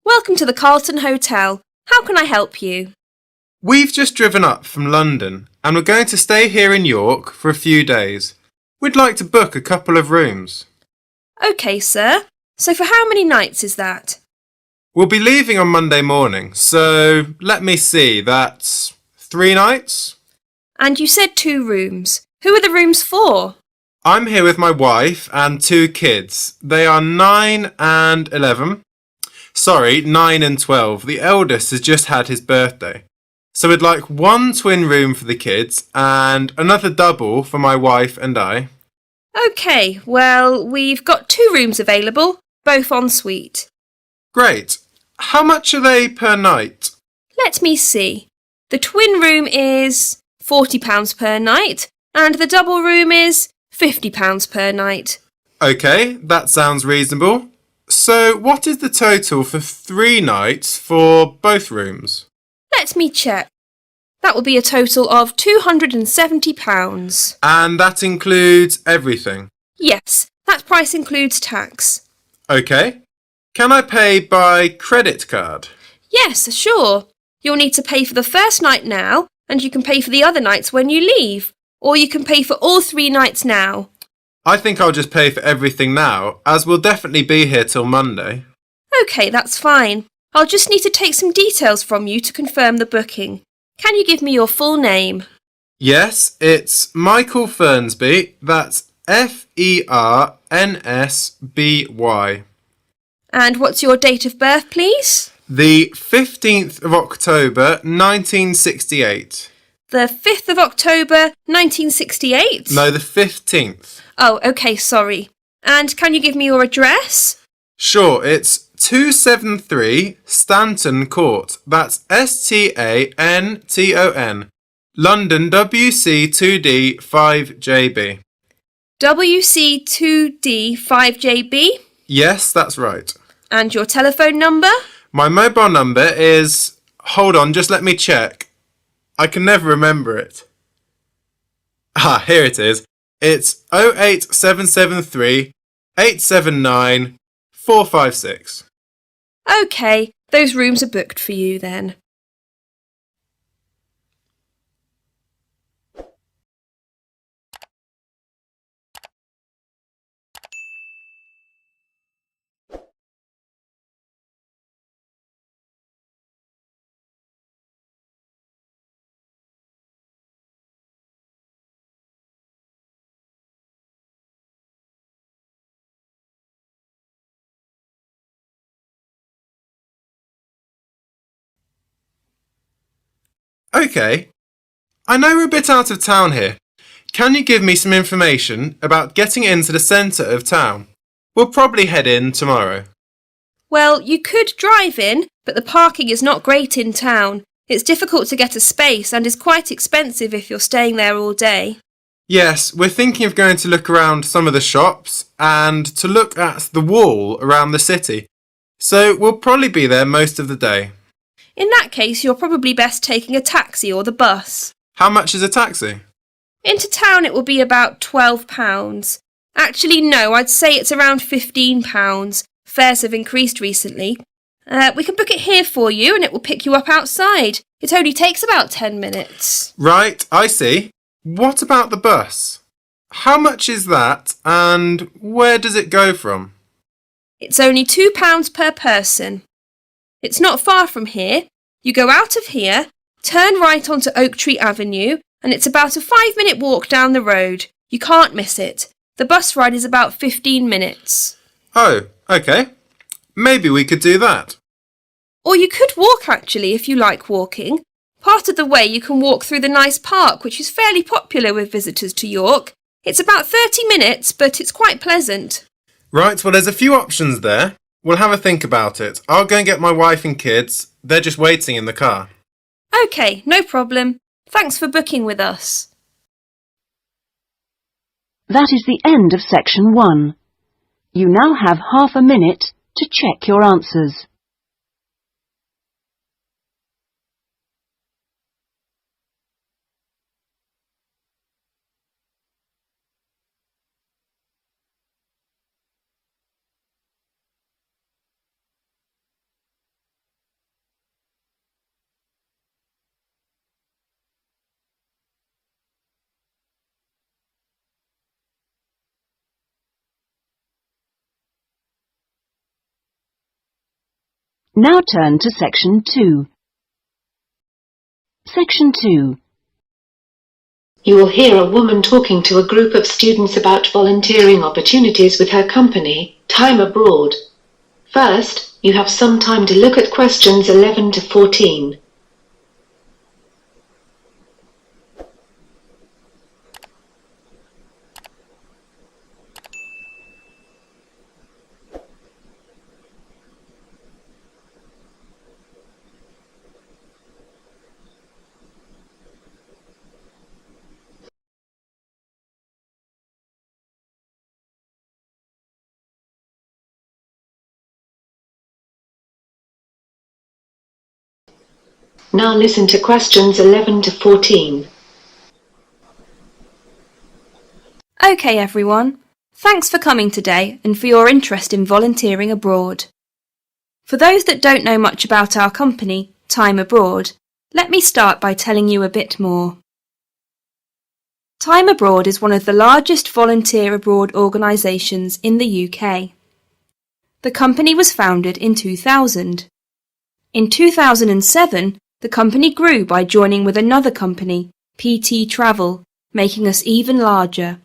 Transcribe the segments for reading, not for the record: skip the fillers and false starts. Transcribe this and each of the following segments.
Welcome to the Carlton Hotel. How can I help you? We've just driven up from London and we're going to stay here in York for a few days. We'd like to book a couple of rooms. OK, sir. So for how many nights is that? We'll be leaving on Monday morning, so let me see, that's 3 nights? And you said 2 rooms. Who are the rooms for? I'm here with my wife and 2 kids. They are 9 and 11. Sorry, 9 and 12. The eldest has just had his birthday. So we'd like 1 twin room for the kids and another double for my wife and I. OK, well, we've got 2 rooms available, both en suite. Great. How much are they per night? Let me see. The twin room is £40 per night and the double room is £50 per night. OK, that sounds reasonable. So what is the total for 3 nights for both rooms? Let me check. That will be a total of £270. And that includes everything? Yes, that price includes tax. OK. Can I pay by credit card? Yes, sure. You'll need to pay for the first night now, and you can pay for the other nights when you leave. Or you can pay for all 3 nights now. I think I'll just pay for everything now, as we'll definitely be here till Monday. OK, that's fine. I'll just need to take some details from you to confirm the booking. Can you give me your full name? Yes, it's Michael Fernsby. That's Fernsby. And what's your date of birth, please? The 15th of October, 1968. The 5th of October, 1968? No, the 15th. Oh, OK, sorry. And can you give me your address? Sure, it's 273 Stanton Court. That's Stanton. London WC2D 5JB. WC2D 5JB? Yes, that's right. And your telephone number? My mobile number is... Hold on, just let me check. I can never remember it. Ah, here it is. It's 08773 879 456. OK, those rooms are booked for you then. OK. I know we're a bit out of town here. Can you give me some information about getting into the centre of town? We'll probably head in tomorrow. Well, you could drive in, but the parking is not great in town. It's difficult to get a space and is quite expensive if you're staying there all day. Yes, we're thinking of going to look around some of the shops and to look at the wall around the city. So we'll probably be there most of the day. In that case, you're probably best taking a taxi or the bus. How much is a taxi? Into town it will be about £12. Actually, no, I'd say it's around £15. Fares have increased recently. We can book it here for you and it will pick you up outside. It only takes about 10 minutes. Right, I see. What about the bus? How much is that and where does it go from? It's only £2 per person. It's not far from here. You go out of here, turn right onto Oak Tree Avenue, and it's about a 5-minute walk down the road. You can't miss it. The bus ride is about 15 minutes. Oh, OK. Maybe we could do that. Or you could walk actually if you like walking. Part of the way you can walk through the nice park, which is fairly popular with visitors to York. It's about 30 minutes, but it's quite pleasant. Right, well, there's a few options there. We'll have a think about it. I'll go and get my wife and kids. They're just waiting in the car. OK, no problem. Thanks for booking with us. That is the end of section 1. You now have half a minute to check your answers. Now turn to Section 2. Section 2. You will hear a woman talking to a group of students about volunteering opportunities with her company, Time Abroad. First, you have some time to look at questions 11 to 14. Now listen to questions 11 to 14. OK everyone, thanks for coming today and for your interest in volunteering abroad. For those that don't know much about our company, Time Abroad, let me start by telling you a bit more. Time Abroad is one of the largest volunteer abroad organisations in the UK. The company was founded in 2000. In 2007, the company grew by joining with another company, PT Travel, making us even larger.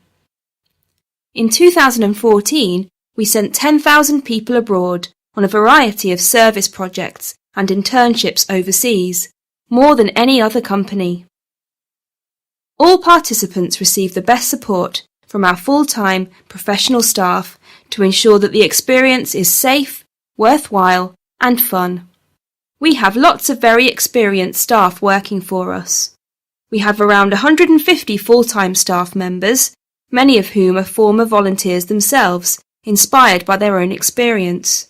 In 2014, we sent 10,000 people abroad on a variety of service projects and internships overseas, more than any other company. All participants receive the best support from our full-time professional staff to ensure that the experience is safe, worthwhile and fun. We have lots of very experienced staff working for us. We have around 150 full-time staff members, many of whom are former volunteers themselves, inspired by their own experience.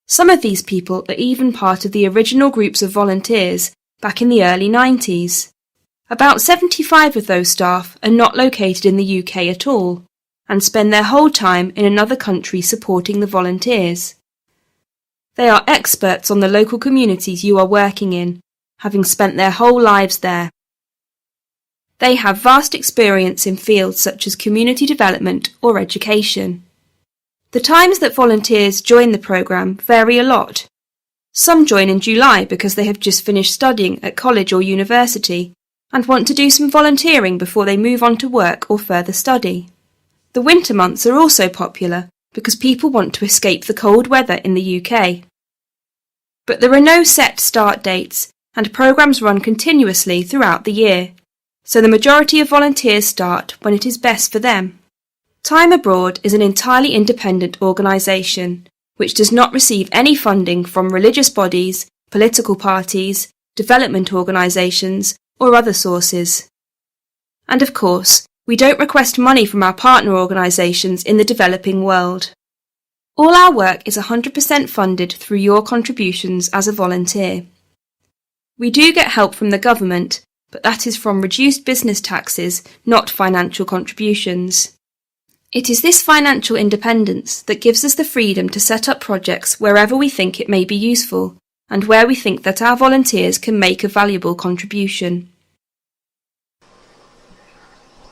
Some of these people are even part of the original groups of volunteers back in the early 90s. About 75 of those staff are not located in the UK at all, and spend their whole time in another country supporting the volunteers. They are experts on the local communities you are working in, having spent their whole lives there. They have vast experience in fields such as community development or education. The times that volunteers join the programme vary a lot. Some join in July because they have just finished studying at college or university and want to do some volunteering before they move on to work or further study. The winter months are also popular because people want to escape the cold weather in the UK. But there are no set start dates and programmes run continuously throughout the year, so the majority of volunteers start when it is best for them. Time Abroad is an entirely independent organisation which does not receive any funding from religious bodies, political parties, development organisations or other sources. And of course, we don't request money from our partner organisations in the developing world. All our work is 100% funded through your contributions as a volunteer. We do get help from the government, but that is from reduced business taxes, not financial contributions. It is this financial independence that gives us the freedom to set up projects wherever we think it may be useful, and where we think that our volunteers can make a valuable contribution.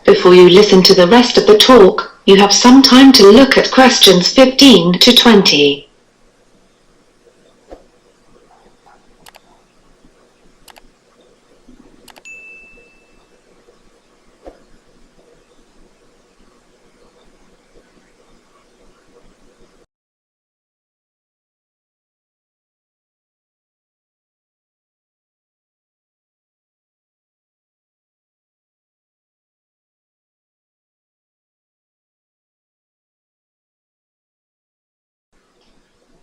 Before you listen to the rest of the talk, you have some time to look at questions 15 to 20.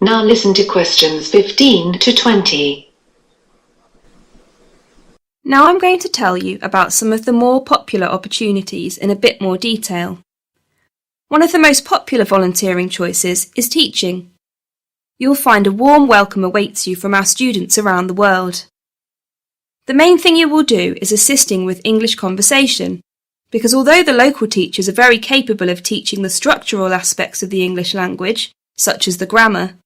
Now listen to questions 15 to 20. Now I'm going to tell you about some of the more popular opportunities in a bit more detail. One of the most popular volunteering choices is teaching. You'll find a warm welcome awaits you from our students around the world. The main thing you will do is assisting with English conversation, because although the local teachers are very capable of teaching the structural aspects of the English language, such as the grammar,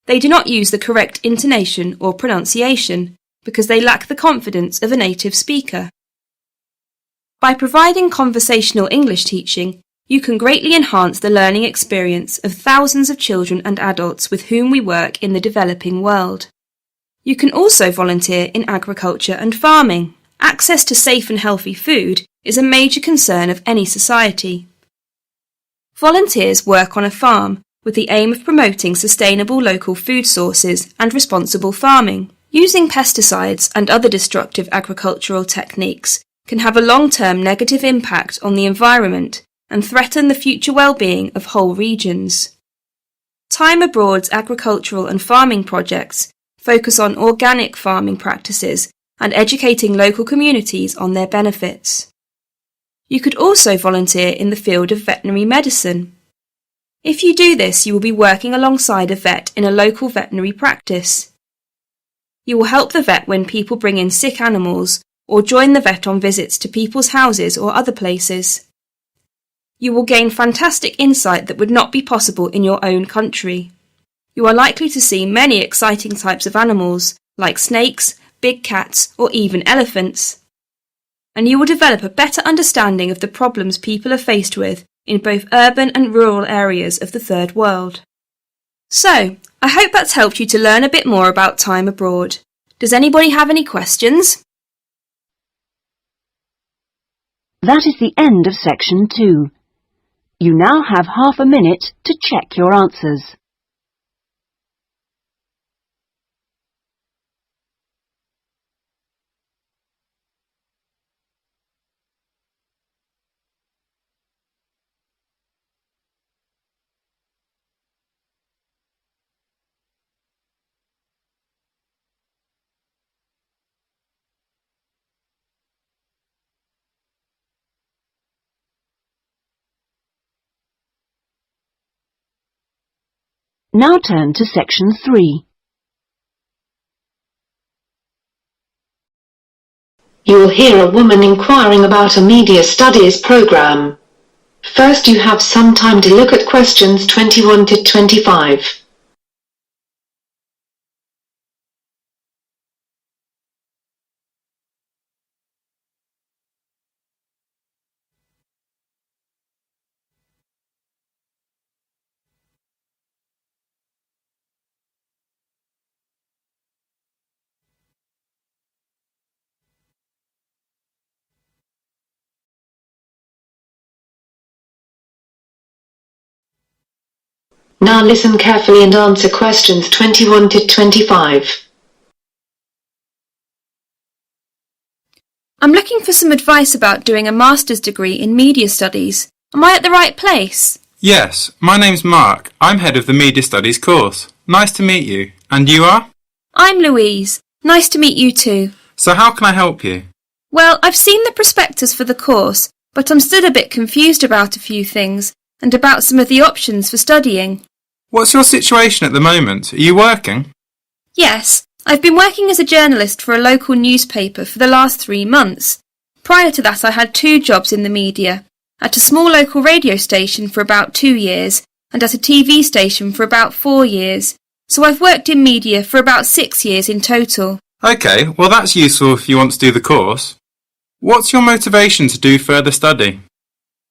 they do not use the correct intonation or pronunciation because they lack the confidence of a native speaker. By providing conversational English teaching, You can greatly enhance the learning experience of thousands of children and adults with whom we work in the developing world. You can also volunteer in agriculture and farming. Access to safe and healthy food is a major concern of any society. Volunteers work on a farm with the aim of promoting sustainable local food sources and responsible farming. Using pesticides and other destructive agricultural techniques can have a long-term negative impact on the environment and threaten the future well-being of whole regions. Time Abroad's agricultural and farming projects focus on organic farming practices and educating local communities on their benefits. You could also volunteer in the field of veterinary medicine. If you do this, you will be working alongside a vet in a local veterinary practice. You will help the vet when people bring in sick animals or join the vet on visits to people's houses or other places. You will gain fantastic insight that would not be possible in your own country. You are likely to see many exciting types of animals, like snakes, big cats, or even elephants. And you will develop a better understanding of the problems people are faced with in both urban and rural areas of the Third World. So, I hope that's helped you to learn a bit more about time abroad. Does anybody have any questions? That is the end of section 2. You now have half a minute to check your answers. Now turn to section 3. You will hear a woman inquiring about a media studies program. First, you have some time to look at questions 21 to 25. Now listen carefully and answer questions 21 to 25. I'm looking for some advice about doing a master's degree in media studies. Am I at the right place? Yes, my name's Mark. I'm head of the Media Studies course. Nice to meet you. And you are? I'm Louise. Nice to meet you too. So how can I help you? Well, I've seen the prospectus for the course, but I'm still a bit confused about a few things and about some of the options for studying. What's your situation at the moment? Are you working? Yes, I've been working as a journalist for a local newspaper for the last 3 months. Prior to that, I had 2 jobs in the media, at a small local radio station for about 2 years and at a TV station for about 4 years. So I've worked in media for about 6 years in total. Okay, well that's useful if you want to do the course. What's your motivation to do further study?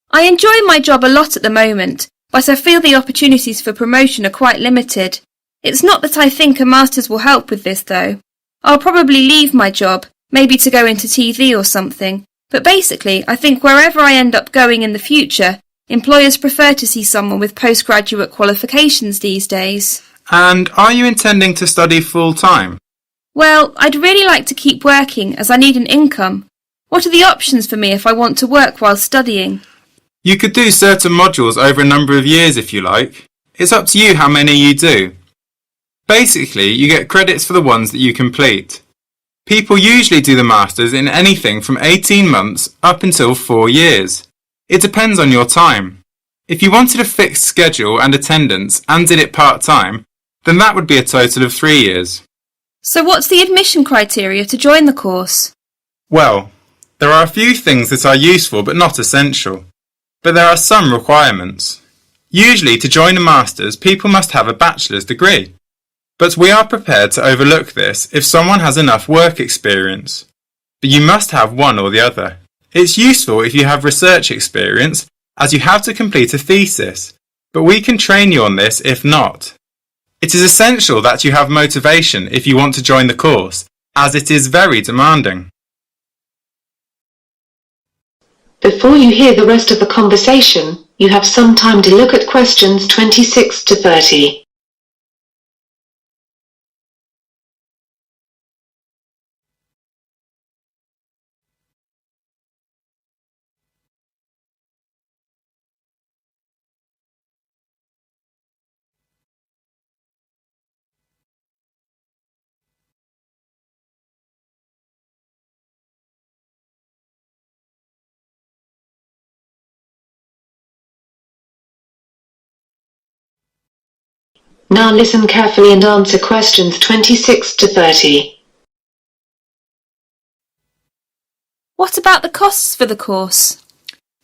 I enjoy my job a lot at the moment, but I feel the opportunities for promotion are quite limited. It's not that I think a master's will help with this though. I'll probably leave my job, maybe to go into TV or something, but basically I think wherever I end up going in the future, employers prefer to see someone with postgraduate qualifications these days. And are you intending to study full-time? Well, I'd really like to keep working as I need an income. What are the options for me if I want to work while studying? You could do certain modules over a number of years if you like. It's up to you how many you do. Basically, you get credits for the ones that you complete. People usually do the Masters in anything from 18 months up until 4 years. It depends on your time. If you wanted a fixed schedule and attendance and did it part-time, then that would be a total of 3 years. So what's the admission criteria to join the course? Well, there are a few things that are useful but not essential. But there are some requirements. Usually to join a Masters, people must have a bachelor's degree. But we are prepared to overlook this if someone has enough work experience. But you must have one or the other. It's useful if you have research experience as you have to complete a thesis, but we can train you on this if not. It is essential that you have motivation if you want to join the course, as it is very demanding. Before you hear the rest of the conversation, you have some time to look at questions 26 to 30. Now listen carefully and answer questions 26 to 30. What about the costs for the course?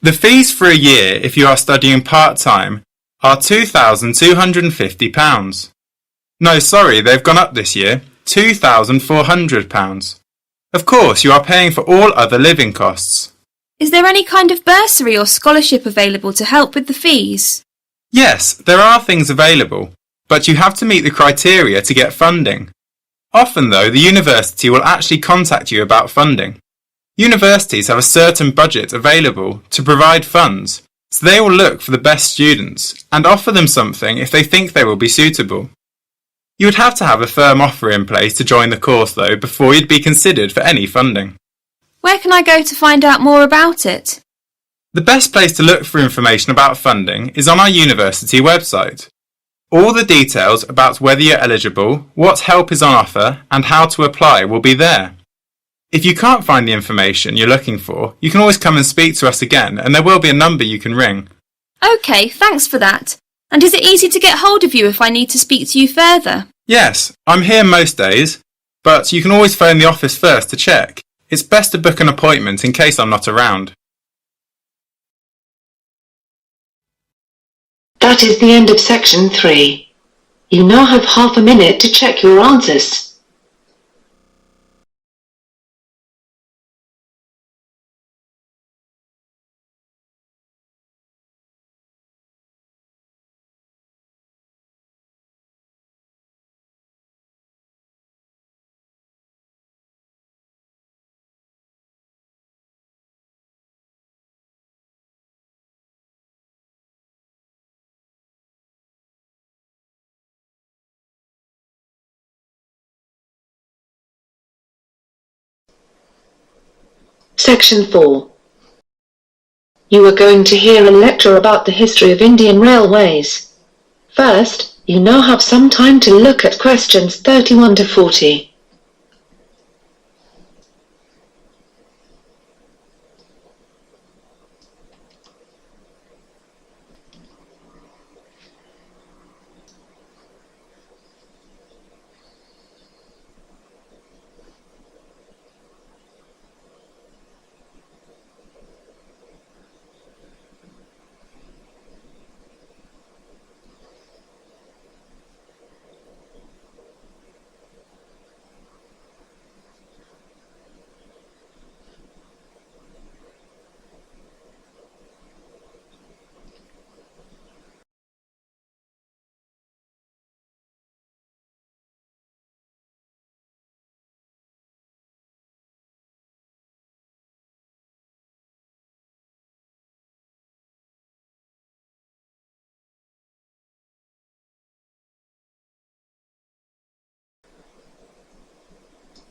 The fees for a year if you are studying part-time are £2,250. No, sorry, they've gone up this year, £2,400. Of course, you are paying for all other living costs. Is there any kind of bursary or scholarship available to help with the fees? Yes, there are things available, but you have to meet the criteria to get funding. Often, though, the university will actually contact you about funding. Universities have a certain budget available to provide funds, so they will look for the best students and offer them something if they think they will be suitable. You would have to have a firm offer in place to join the course, though, before you'd be considered for any funding. Where can I go to find out more about it? The best place to look for information about funding is on our university website. All the details about whether you're eligible, what help is on offer, and how to apply will be there. If you can't find the information you're looking for, you can always come and speak to us again, and there will be a number you can ring. OK, thanks for that. And is it easy to get hold of you if I need to speak to you further? Yes, I'm here most days, but you can always phone the office first to check. It's best to book an appointment in case I'm not around. That is the end of section 3. You now have half a minute to check your answers. Section 4. You are going to hear a lecture about the history of Indian railways. First, you now have some time to look at questions 31 to 40.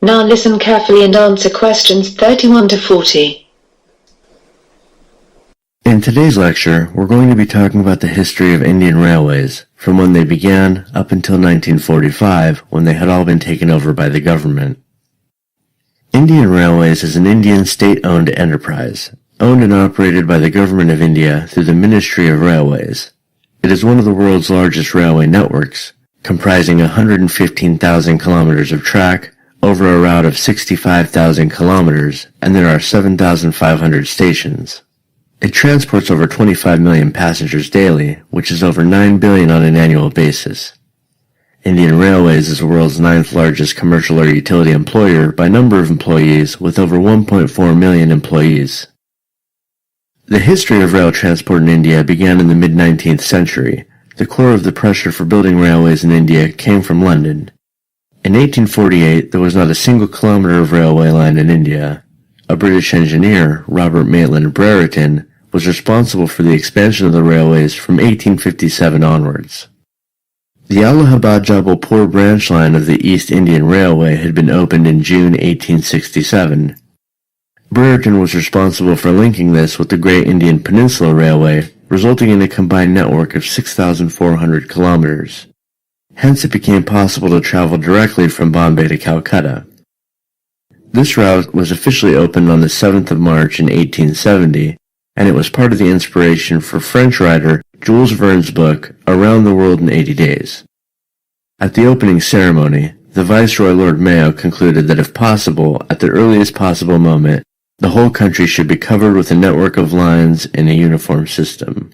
Now listen carefully and answer questions 31 to 40. In today's lecture, we're going to be talking about the history of Indian railways, from when they began up until 1945, when they had all been taken over by the government. Indian Railways is an Indian state-owned enterprise, owned and operated by the Government of India through the Ministry of Railways. It is one of the world's largest railway networks, comprising 115,000 kilometers of track, over a route of 65,000 kilometers, and there are 7,500 stations. It transports over 25 million passengers daily, which is over 9 billion on an annual basis. Indian Railways is the world's 9th largest commercial or utility employer by number of employees, with over 1.4 million employees. The history of rail transport in India began in the mid-19th century. The core of the pressure for building railways in India came from London. In 1848, there was not a single kilometre of railway line in India. A British engineer, Robert Maitland Brereton, was responsible for the expansion of the railways from 1857 onwards. The Allahabad-Jabalpur branch line of the East Indian Railway had been opened in June 1867. Brereton was responsible for linking this with the Great Indian Peninsula Railway, resulting in a combined network of 6,400 kilometers. Hence it became possible to travel directly from Bombay to Calcutta. This route was officially opened on the 7th of March in 1870, and it was part of the inspiration for French writer Jules Verne's book Around the World in 80 Days. At the opening ceremony, the Viceroy Lord Mayo concluded that if possible, at the earliest possible moment, the whole country should be covered with a network of lines in a uniform system.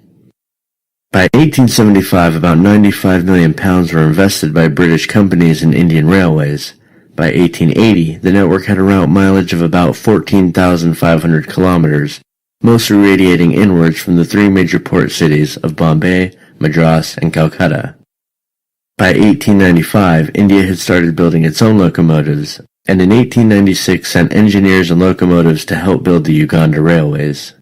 By 1875, about £95 million were invested by British companies in Indian railways. By 1880, the network had a route mileage of about 14,500 kilometers, mostly radiating inwards from the three major port cities of Bombay, Madras, and Calcutta. By 1895, India had started building its own locomotives, and in 1896 sent engineers and locomotives to help build the Uganda railways.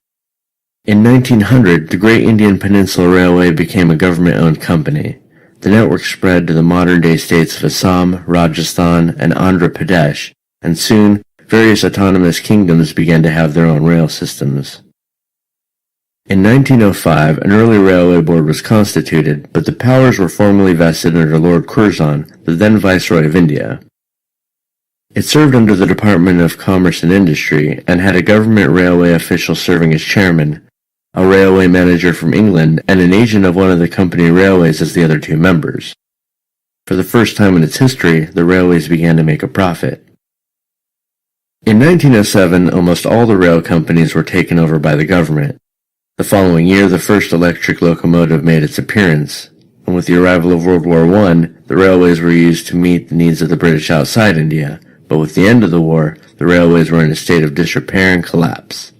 In 1900, the Great Indian Peninsula Railway became a government-owned company. The network spread to the modern-day states of Assam, Rajasthan, and Andhra Pradesh, and soon, various autonomous kingdoms began to have their own rail systems. In 1905, an early railway board was constituted, but the powers were formally vested under Lord Curzon, the then Viceroy of India. It served under the Department of Commerce and Industry, and had a government railway official serving as chairman, a railway manager from England, and an agent of one of the company railways as the other two members. For the first time in its history, the railways began to make a profit. In 1907, almost all the rail companies were taken over by the government. The following year, the first electric locomotive made its appearance, and with the arrival of World War I, the railways were used to meet the needs of the British outside India, but with the end of the war, the railways were in a state of disrepair and collapse.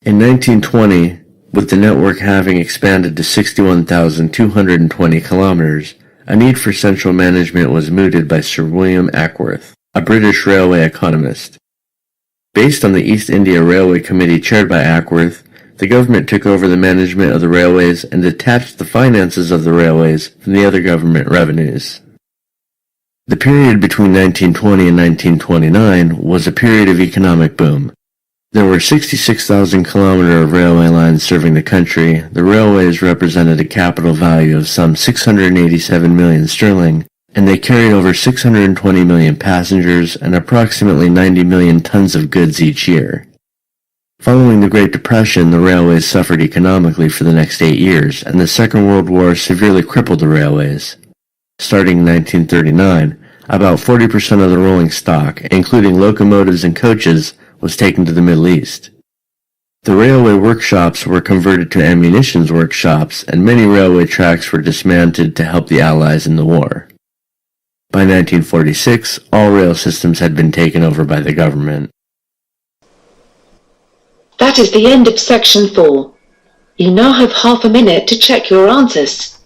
In 1920, with the network having expanded to 61,220 kilometers, a need for central management was mooted by Sir William Ackworth, a British railway economist. Based on the East India Railway Committee chaired by Ackworth, the government took over the management of the railways and detached the finances of the railways from the other government revenues. The period between 1920 and 1929 was a period of economic boom. There were 66,000 kilometers of railway lines serving the country. The railways represented a capital value of some 687 million sterling, and they carried over 620 million passengers and approximately 90 million tons of goods each year. Following the Great Depression, the railways suffered economically for the next 8 years, and the Second World War severely crippled the railways. Starting in 1939, about 40% of the rolling stock, including locomotives and coaches, was taken to the Middle East. The railway workshops were converted to ammunitions workshops, and many railway tracks were dismantled to help the Allies in the war. By 1946, all rail systems had been taken over by the government. That is the end of section 4. You now have half a minute to check your answers.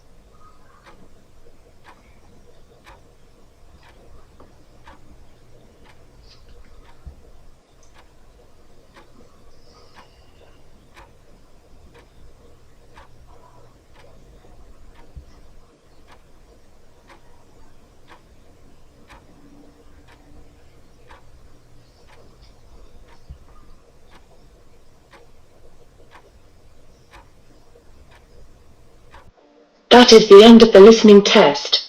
That is the end of the listening test.